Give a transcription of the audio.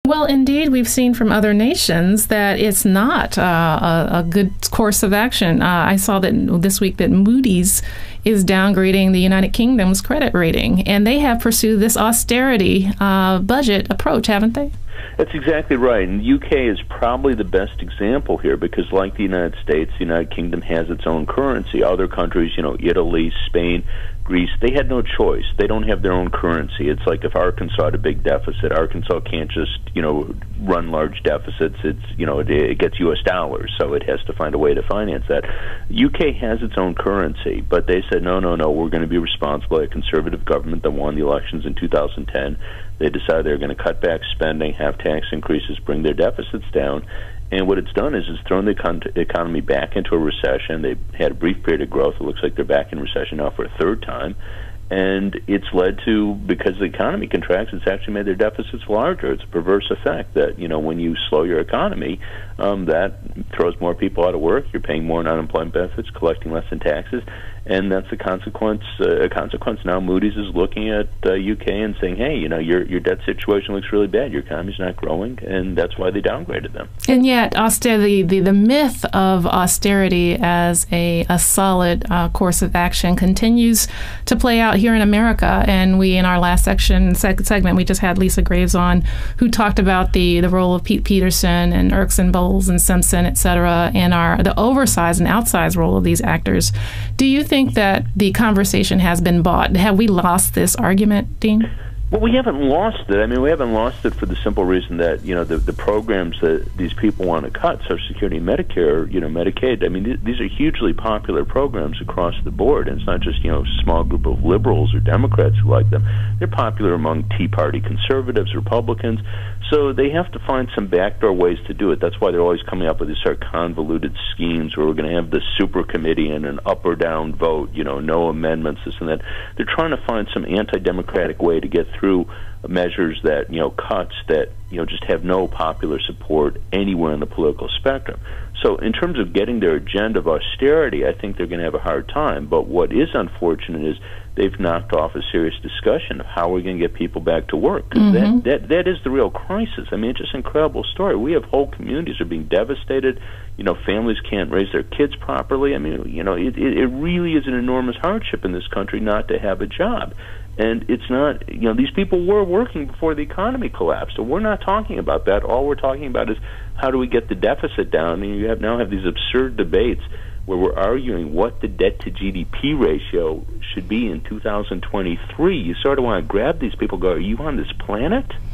Well, indeed, we've seen from other nations that it's not a good course of action. I saw that this week that Moody's is downgrading the United Kingdom's credit rating, and they have pursued this austerity budget approach, haven't they? That's exactly right. And the UK is probably the best example here because, like the United States, the United Kingdom has its own currency. Other countries, Italy, Spain, Greece, they had no choice. They don't have their own currency. It's like if Arkansas had a big deficit, Arkansas can't just, run large deficits. It gets U.S. dollars, so it has to find a way to finance that. UK has its own currency, but they said, no, we're going to be responsible. A conservative government that won the elections in 2010, they decided they're going to cut back spending, have tax increases, bring their deficits down. And what it's done is it's thrown the economy back into a recession. They've had a brief period of growth. It looks like they're back in recession now for a third time. And it's led to, because the economy contracts, it's actually made their deficits larger. It's a perverse effect that, when you slow your economy, that throws more people out of work. You're paying more in unemployment benefits, collecting less in taxes. And that's the consequence. A consequence now. Moody's is looking at UK and saying, "Hey, your debt situation looks really bad. Your economy's not growing," and that's why they downgraded them. And yet, austerity, the myth of austerity as a solid course of action continues to play out here in America. And we, in our last segment, we just had Lisa Graves on, who talked about the role of Pete Peterson and Erickson, Bowles, and Simpson, et cetera, and the oversized and outsized role of these actors. Do you think that the conversation has been bought? Have we lost this argument, Dean? Well, we haven't lost it. I mean, we haven't lost it for the simple reason that, the programs that these people want to cut, Social Security, Medicare, Medicaid, I mean, these are hugely popular programs across the board. And it's not just, a small group of liberals or Democrats who like them. They're popular among Tea Party conservatives, Republicans. So they have to find some backdoor ways to do it. That's why they're always coming up with these sort of convoluted schemes where we're going to have the super committee and an up or down vote, no amendments, this and that. They're trying to find some anti-democratic way to get through measures that, cuts that, just have no popular support anywhere in the political spectrum. So in terms of getting their agenda of austerity, I think they're going to have a hard time. But what is unfortunate is they've knocked off a serious discussion of how we're going to get people back to work. Because that is the real crisis. I mean, it's just an incredible story. We have whole communities that are being devastated. Families can't raise their kids properly. I mean, it really is an enormous hardship in this country not to have a job. And it's not, these people were working before the economy collapsed. So we're not talking about that. All we're talking about is how do we get the deficit down. And you now have these absurd debates where we're arguing what the debt to GDP ratio should be in 2023. You sort of want to grab these people and go, are you on this planet?